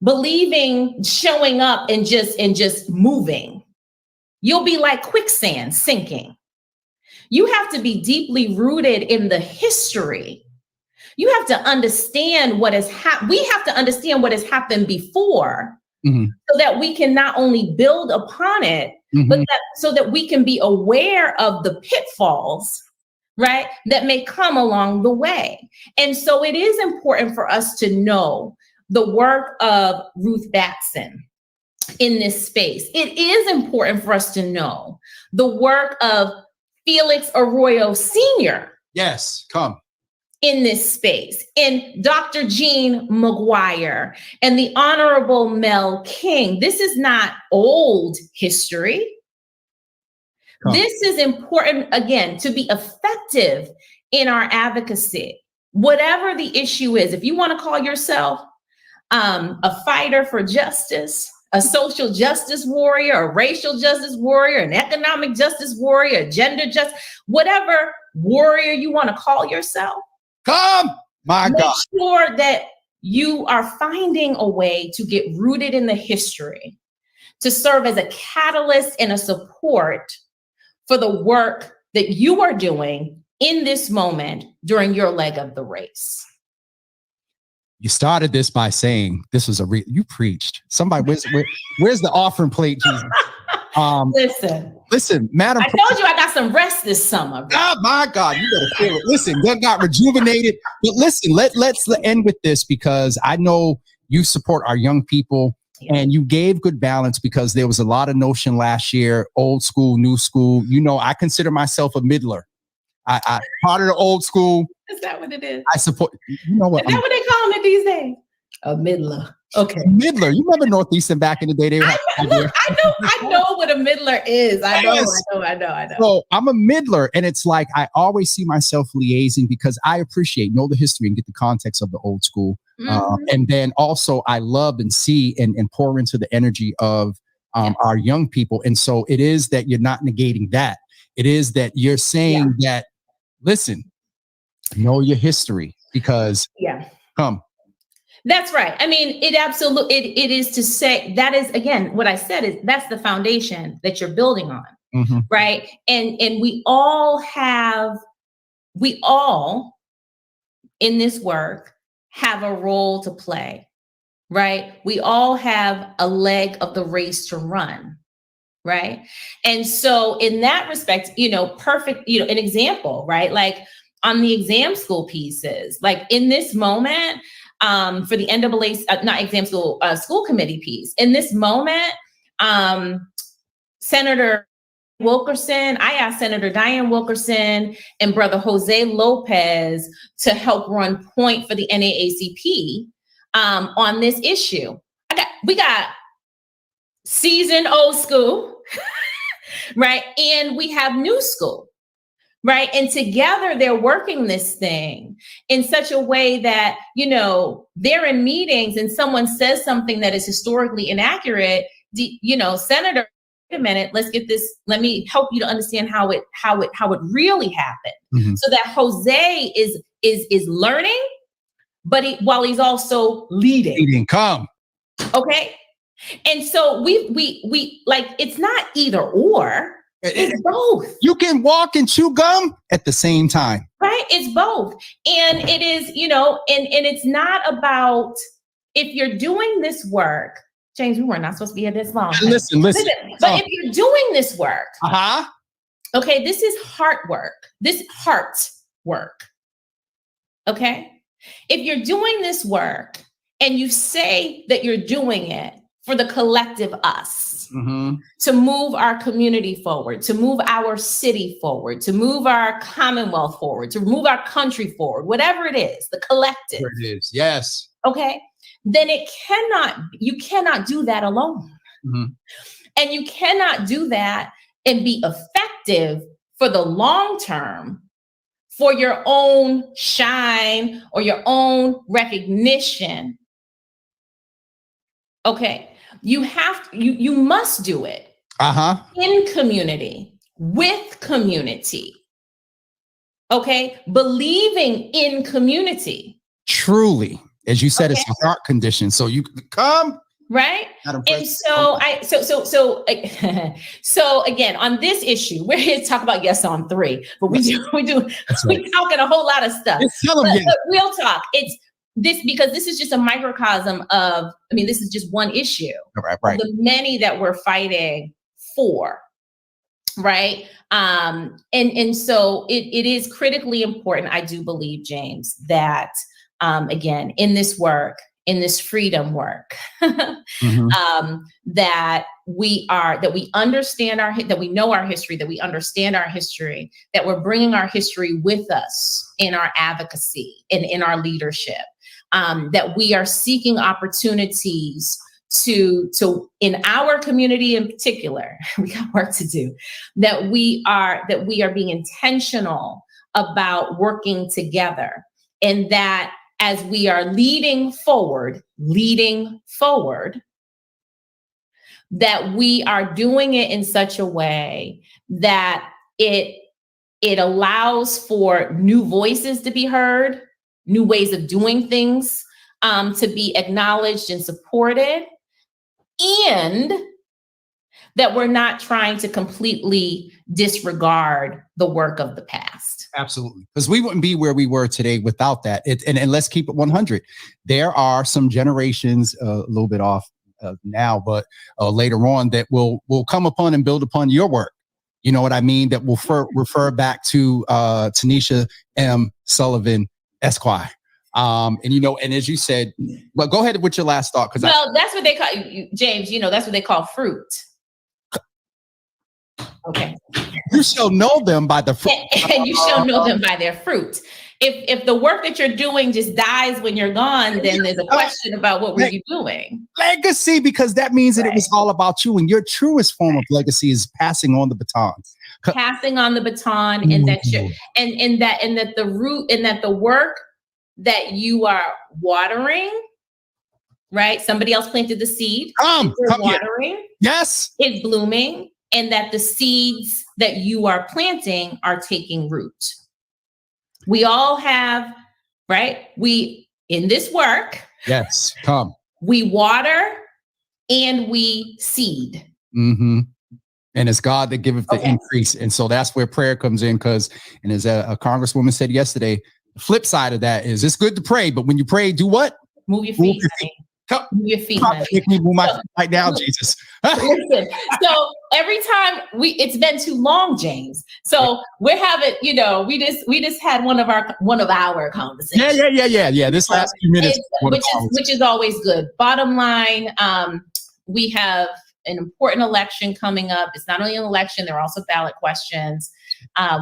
[SPEAKER 5] believing, showing up and just moving. You'll be like quicksand sinking. You have to be deeply rooted in the history. You have to understand what has happened. We have to understand what has happened before, so that we can not only build upon it, but so that we can be aware of the pitfalls, right, that may come along the way. And so it is important for us to know the work of Ruth Batson in this space. It is important for us to know the work of Felix Arroyo Sr.
[SPEAKER 4] Yes, come.
[SPEAKER 5] In this space, and Dr. Jean McGuire and the Honorable Mel King. This is not old history. This is important, again, to be effective in our advocacy. Whatever the issue is, if you want to call yourself a fighter for justice, a social justice warrior, a racial justice warrior, an economic justice warrior, a gender justice, whatever warrior you want to call yourself,
[SPEAKER 4] come, my God.
[SPEAKER 5] Make sure that you are finding a way to get rooted in the history, to serve as a catalyst and a support for the work that you are doing in this moment during your leg of the race.
[SPEAKER 4] You started this by saying this was you preached. Somebody, where's the offering plate, Jesus? Listen, Madam.
[SPEAKER 5] I told you I got some rest this summer.
[SPEAKER 4] Oh my God, you better feel it. Listen, that got rejuvenated. But listen, let's end with this because I know you support our young people and you gave good balance because there was a lot of notion last year, old school, new school. You know, I consider myself a middler. I part of the old school.
[SPEAKER 5] Is that what it is?
[SPEAKER 4] I support. You know what?
[SPEAKER 5] Is that what they call it these days? A middler. Okay.
[SPEAKER 4] Middler. You remember Northeastern back in the day?
[SPEAKER 5] I know what a middler is. I know.
[SPEAKER 4] So I'm a middler, and it's like I always see myself liaising because I know the history and get the context of the old school. And then also I love and see and pour into the energy of our young people. And so it is that you're not negating that. It is that you're saying that, listen, know your history because come.
[SPEAKER 5] That's right. I mean, it is to say that is, again, what I said is that's the foundation that you're building on. Right. And we all in this work have a role to play. Right. We all have a leg of the race to run. Right. And so in that respect, perfect, an example, right? Like on the exam school pieces, like in this moment, for the NAACP, not exam school, school committee piece. In this moment, Senator Wilkerson, I asked Senator Diane Wilkerson and Brother Jose Lopez to help run point for the NAACP on this issue. We got seasoned old school, right? And we have new school. Right. And together they're working this thing in such a way that, they're in meetings and someone says something that is historically inaccurate. Senator, wait a minute, let's get this. Let me help you to understand how it really happened. So that Jose is learning, but while he's also leading.
[SPEAKER 4] Come.
[SPEAKER 5] OK. And so we like it's not either or. It's both. You
[SPEAKER 4] can walk and chew gum at the same time.
[SPEAKER 5] Right. It's both. And it is, and it's not about if you're doing this work, James, we were not supposed to be here this long.
[SPEAKER 4] Listen.
[SPEAKER 5] But if you're doing this work, okay, this is heart work. Okay. If you're doing this work and you say that you're doing it for the collective us, to move our community forward, to move our city forward, to move our Commonwealth forward, to move our country forward, whatever it is, the collective.
[SPEAKER 4] Where it is, yes.
[SPEAKER 5] Okay, then you cannot do that alone. And you cannot do that and be effective for the long term for your own shine or your own recognition. Okay. You must do it in community, with community. Okay. Believing in community.
[SPEAKER 4] Truly, as you said, it's a heart condition. So you come.
[SPEAKER 5] Right. And so so again, on this issue, we're here to talk about yes on 3, but we're talking a whole lot of stuff. But real talk. It's because this is just a microcosm of, this is just one issue.
[SPEAKER 4] Right.
[SPEAKER 5] The many that we're fighting for. Right. And so it is critically important, I do believe, James, that again, in this work, in this freedom work, that we understand that we know our history, that we understand our history, that we're bringing our history with us in our advocacy and in our leadership. That we are seeking opportunities to in our community in particular, we got work to do, that we are being intentional about working together, and that as we are leading forward, that we are doing it in such a way that it allows for new voices to be heard, new ways of doing things to be acknowledged and supported, and that we're not trying to completely disregard the work of the past.
[SPEAKER 4] Absolutely. Because we wouldn't be where we were today without that. And let's keep it 100. There are some generations a little bit off now, but later on, that will come upon and build upon your work. You know what I mean? That will refer back to Tanisha M. Sullivan, Esquire. And as you said, well, go ahead with your last thought.
[SPEAKER 5] That's what they call, James, that's what they call fruit. Okay.
[SPEAKER 4] You shall know them by the fruit.
[SPEAKER 5] And you shall know them by their fruit. If the work that you're doing just dies when you're gone, then there's a question about what were you doing?
[SPEAKER 4] Legacy, because that means that it was all about you, and your truest form of legacy is passing on the baton.
[SPEAKER 5] Passing on the baton, and that the work that you are watering, right? Somebody else planted the seed. Watering.
[SPEAKER 4] Yes.
[SPEAKER 5] It's blooming, and that the seeds that you are planting are taking root. We all have, right? In this work.
[SPEAKER 4] Yes.
[SPEAKER 5] We water and we seed.
[SPEAKER 4] Mm-hmm. And it's God that giveth the increase. And so that's where prayer comes in. As a congresswoman said yesterday, the flip side of that is it's good to pray, but when you pray, do what?
[SPEAKER 5] Move your feet. Move your feet.
[SPEAKER 4] Make me move my feet right now, Jesus.
[SPEAKER 5] Listen, so every time it's been too long, James. So we're having, we just had one of our conversations.
[SPEAKER 4] Yeah. This last few minutes,
[SPEAKER 5] which is always good. Bottom line, we have an important election coming up. It's not only an election, there are also ballot questions.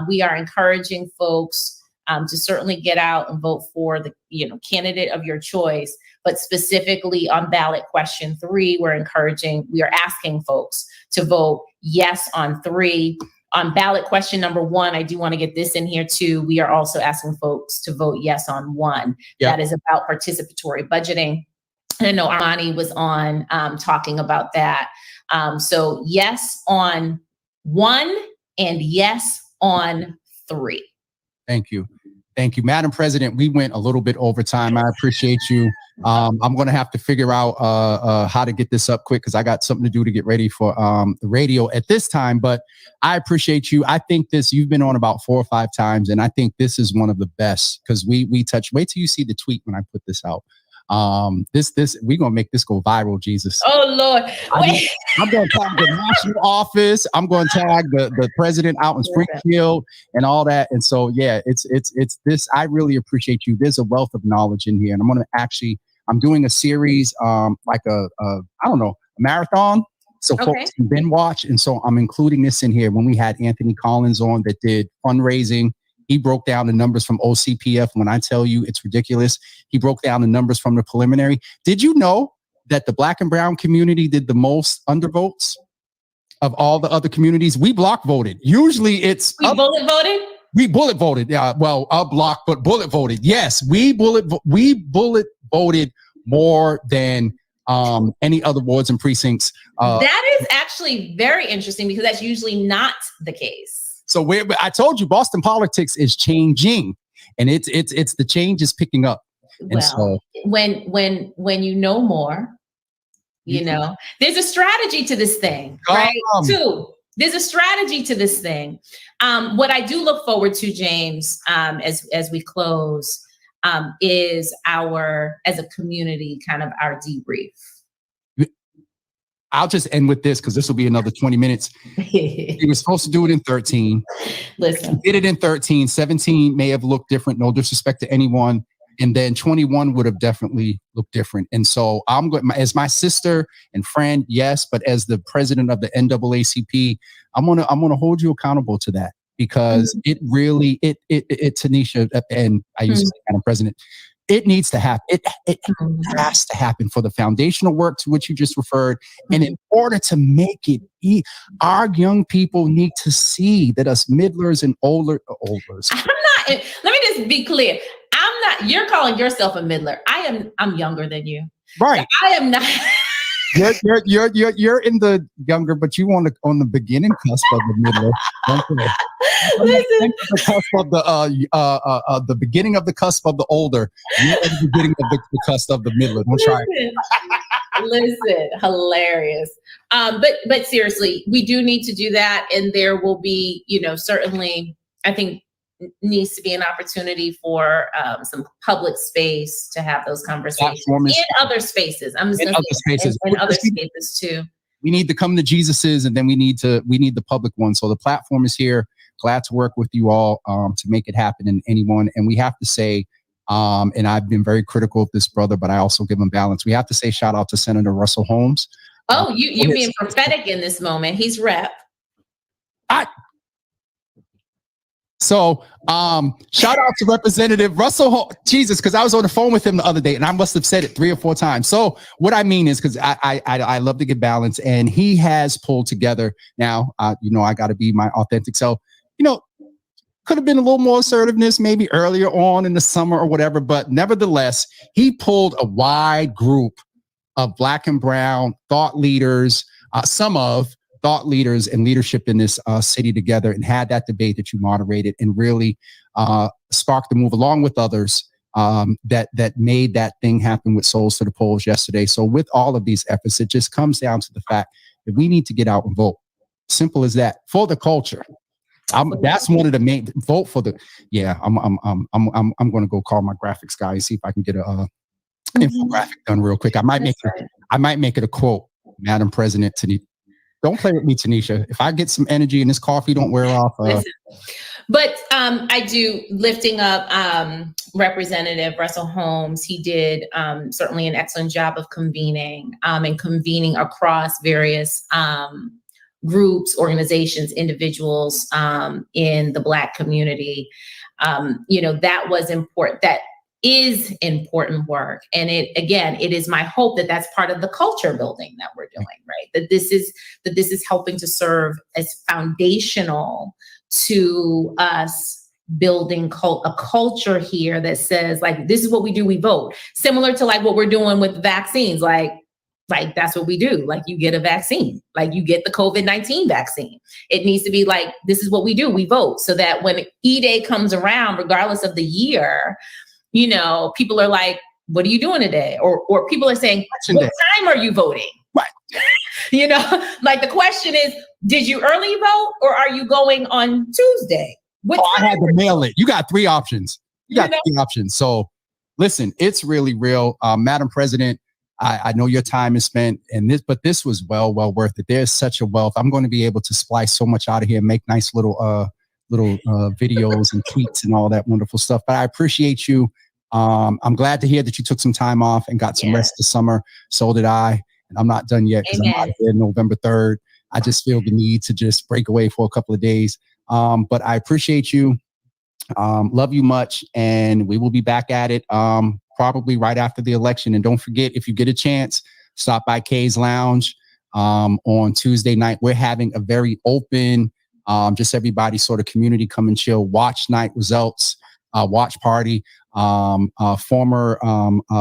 [SPEAKER 5] We are encouraging folks to certainly get out and vote for the candidate of your choice. But specifically on ballot question 3, we are asking folks to vote yes on 3. On ballot question number 1, I do want to get this in here too. We are also asking folks to vote yes on 1. Yep. That is about participatory budgeting. And I know Armani was on talking about that. So yes on 1 and yes on 3.
[SPEAKER 4] Thank you. Madam President, we went a little bit over time. I appreciate you. I'm going to have to figure out how to get this up quick because I got something to do to get ready for the radio at this time. But I appreciate you. I think you've been on about 4 or 5 times, and I think this is one of the best because we touch. Wait till you see the tweet when I put this out. We're gonna make this go viral, Jesus.
[SPEAKER 5] Oh Lord.
[SPEAKER 4] I'm gonna tag the national office. I'm gonna tag the president out in Springfield and all that. And so it's this. I really appreciate you. There's a wealth of knowledge in here. And I'm doing a series, like a marathon. So folks can then watch. And so I'm including this in here. When we had Anthony Collins on that did fundraising, he broke down the numbers from OCPF. When I tell you it's ridiculous, he broke down the numbers from the preliminary. Did you know that the Black and brown community did the most undervotes of all the other communities? We block voted. Usually it's
[SPEAKER 5] bullet voted.
[SPEAKER 4] We bullet voted. Yeah, well, a block, but bullet voted. Yes, we bullet voted more than any other wards and precincts.
[SPEAKER 5] That is actually very interesting because that's usually not the case.
[SPEAKER 4] So I told you, Boston politics is changing, and it's the change is picking up. And
[SPEAKER 5] well,
[SPEAKER 4] so
[SPEAKER 5] when you know more, there's a strategy to this thing, right? There's a strategy to this thing. What I do look forward to, James, as we close, is as a community, kind of our debrief.
[SPEAKER 4] I'll just end with this because this will be another 20 minutes. He was supposed to do it in 13.
[SPEAKER 5] Listen.
[SPEAKER 4] He did it in 13. 17 may have looked different. No disrespect to anyone. And then 21 would have definitely looked different. And so I'm going, as my sister and friend, yes, but as the president of the NAACP, I'm gonna hold you accountable to that because it really, Tanisha, and I used to say Madam President, it needs to happen. It has to happen for the foundational work to which you just referred. And in order to make it, our young people need to see that us middlers and olders.
[SPEAKER 5] I'm not. Let me just be clear. I'm not. You're calling yourself a middler. I'm younger than you.
[SPEAKER 4] Right.
[SPEAKER 5] I am not.
[SPEAKER 4] You're in the younger, but you on the beginning cusp of the middle.
[SPEAKER 5] Listen,
[SPEAKER 4] the cusp of the beginning of the cusp of the older. You're at the beginning of the cusp of the middle. Don't try it.
[SPEAKER 5] Listen, hilarious. But seriously, we do need to do that, and there will be, certainly, I think needs to be an opportunity for some public space to have those conversations in other spaces. I'm just
[SPEAKER 4] in other spaces,
[SPEAKER 5] in other spaces too.
[SPEAKER 4] We need to come to Jesus's, and then we need the public one. So the platform is here. Glad to work with you all to make it happen in anyone. And we have to say, and I've been very critical of this brother, but I also give him balance. We have to say shout out to Senator Russell Holmes.
[SPEAKER 5] Oh, you being prophetic in this moment. He's rep.
[SPEAKER 4] So shout out to Representative Russell Jesus, because I was on the phone with him the other day and I must have said it 3 or 4 times. So what I mean is, because I love to get balance, and he has pulled together now, I got to be my authentic self. Could have been a little more assertiveness maybe earlier on in the summer or whatever, but nevertheless, he pulled a wide group of Black and brown thought leaders, thought leaders and leadership in this city together, and had that debate that you moderated, and really sparked the move along with others that made that thing happen with Souls to the Polls yesterday. So with all of these efforts, it just comes down to the fact that we need to get out and vote. Simple as that, for the culture. That's one of the main vote for the. Yeah, I'm going to go call my graphics guy and see if I can get a infographic done real quick. I might make it a quote, Madam President Tanisha. Don't play with me, Tanisha. If I get some energy and this coffee don't wear off.
[SPEAKER 5] But I do, lifting up Representative Russell Holmes. He did certainly an excellent job of convening across various groups, organizations, individuals in the Black community. That was important. That is important work. And it is my hope that that's part of the culture building that we're doing, right? That this is helping to serve as foundational to us building a culture here that says, like, this is what we do, we vote. Similar to like what we're doing with vaccines, like that's what we do. Like, you get a vaccine, like you get the COVID-19 vaccine. It needs to be like, this is what we do, we vote. So that when E-Day comes around, regardless of the year, people are like, what are you doing today? Or people are saying, what time are you voting?
[SPEAKER 4] Right.
[SPEAKER 5] Like the question is, did you early vote or are you going on Tuesday?
[SPEAKER 4] I had to mail it. You got 3 options. You got 3 options. So listen, it's really real. Madam President, I know your time is spent but this was well worth it. There's such a wealth. I'm going to be able to splice so much out of here and make nice little videos and tweets and all that wonderful stuff. But I appreciate you. I'm glad to hear that you took some time off and got some rest this summer. So did I. And I'm not done yet because I'm out of here November 3rd. I just feel the need to just break away for a couple of days. But I appreciate you. Love you much. And we will be back at it probably right after the election. And don't forget, if you get a chance, stop by Kay's Lounge on Tuesday night. We're having a very open, just everybody sort of community come and chill, watch night results, watch party. Former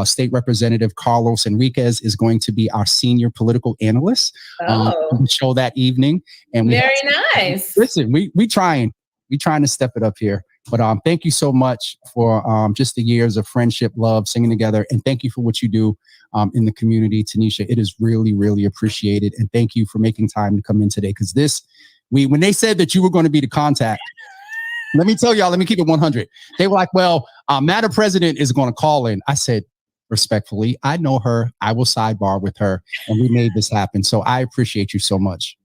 [SPEAKER 4] State Representative Carlos Enriquez is going to be our senior political analyst on the show that evening. And
[SPEAKER 5] very nice.
[SPEAKER 4] Listen, we trying to step it up here. But thank you so much for just the years of friendship, love, singing together, and thank you for what you do in the community, Tanisha. It is really, really appreciated, and thank you for making time to come in today. Because when they said that you were going to be the contact, let me tell y'all, let me keep it 100. They were like, well, Madam President is going to call in. I said, respectfully, I know her. I will sidebar with her. And we made this happen. So I appreciate you so much.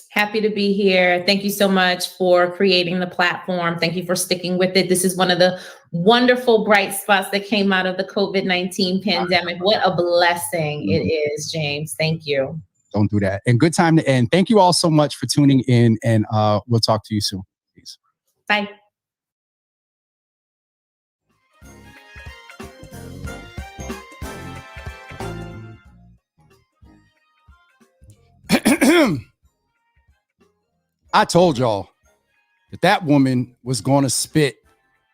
[SPEAKER 5] Happy to be here. Thank you so much for creating the platform. Thank you for sticking with it. This is one of the wonderful bright spots that came out of the COVID-19 pandemic. What a blessing it is, James. Thank you.
[SPEAKER 4] Don't do that. And good time to end. Thank you all so much for tuning in, and we'll talk to you soon. Peace.
[SPEAKER 5] Bye.
[SPEAKER 4] I told y'all that woman was going to spit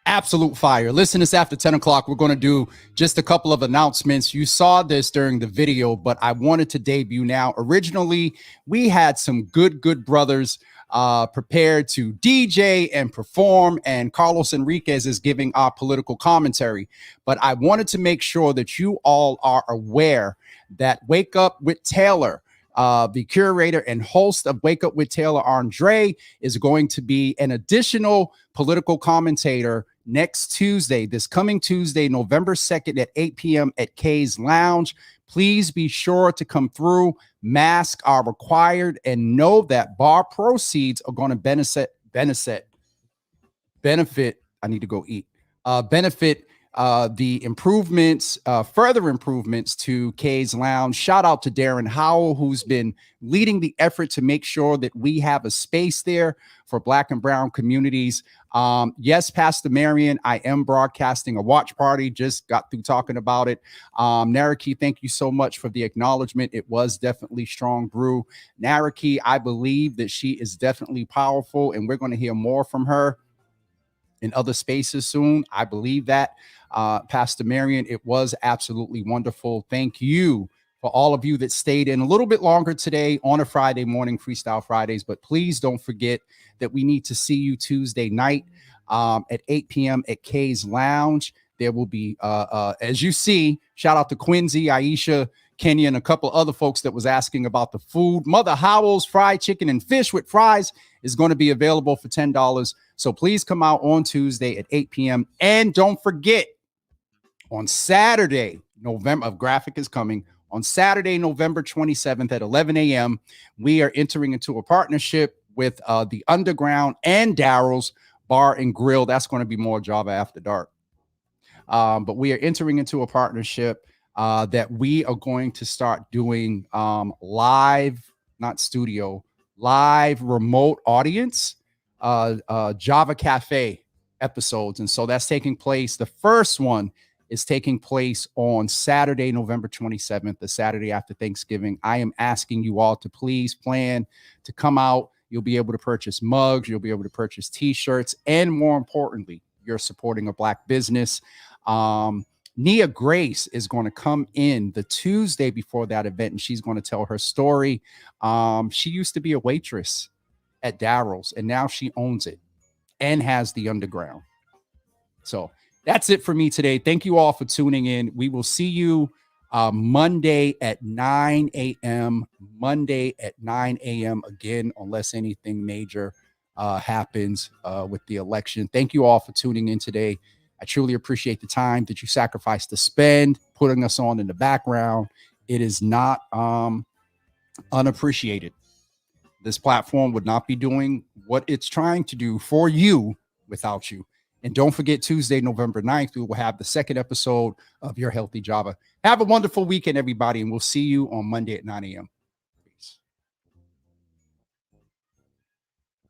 [SPEAKER 4] absolute fire. Listen, this after 10 o'clock, we're going to do just a couple of announcements. You saw this during the video, but I wanted to debut now. Originally, we had some good brothers prepared to DJ and perform, and Carlos Enriquez is giving our political commentary. But I wanted to make sure that you all are aware that Wake Up with Taylor The curator and host of Wake Up with Taylor, Andre, is going to be an additional political commentator next Tuesday, this coming Tuesday, November 2nd at 8 p.m. at Kay's Lounge. Please be sure to come through. Masks are required, and know that bar proceeds are going to benefit. I need to go eat. Benefit the improvements, further improvements to Kay's Lounge. Shout out to Darren Howell, who's been leading the effort to make sure that we have a space there for Black and brown communities. Yes, Pastor Marion, I am broadcasting a watch party. Just got through talking about it. Naraki, thank you so much for the acknowledgement. It was definitely strong brew. Naraki, I believe that she is definitely powerful, and we're going to hear more from her in other spaces soon. I believe that. Pastor Marion, it was absolutely wonderful. Thank you for all of you that stayed in a little bit longer today on a Friday morning, Freestyle Fridays. But please don't forget that we need to see you Tuesday night at 8 p.m. at Kay's Lounge. There will be, as you see, shout out to Quincy, Aisha, Kenya, and a couple other folks that was asking about the food. Mother Howell's fried chicken and fish with fries is going to be available for $10. So please come out on Tuesday at 8 p.m. And don't forget, on Saturday, graphic is coming. On Saturday, November 27th at 11 a.m., we are entering into a partnership with the Underground and Daryl's Bar and Grill. That's going to be more Java After Dark. But we are entering into a partnership that we are going to start doing live, not studio, live remote audience Java Cafe episodes. And so that's taking place. The first one is taking place on Saturday, November 27th, the Saturday after Thanksgiving. I am asking you all to please plan to come out. You'll be able to purchase mugs. You'll be able to purchase T-shirts. And more importantly, you're supporting a Black business. Nia Grace is going to come in the Tuesday before that event, and she's going to tell her story. She used to be a waitress at Daryl's, and now she owns it and has the Underground. So that's it for me today. Thank you all for tuning in. We will see you Monday at 9 a.m. Monday at 9 a.m. again, unless anything major happens with the election. Thank you all for tuning in today. I truly appreciate the time that you sacrificed to spend putting us on in the background. It is not unappreciated. This platform would not be doing what it's trying to do for you without you. And don't forget, Tuesday, November 9th, we will have the second episode of Your Healthy Java. Have a wonderful weekend, everybody, and we'll see you on Monday at 9 a.m.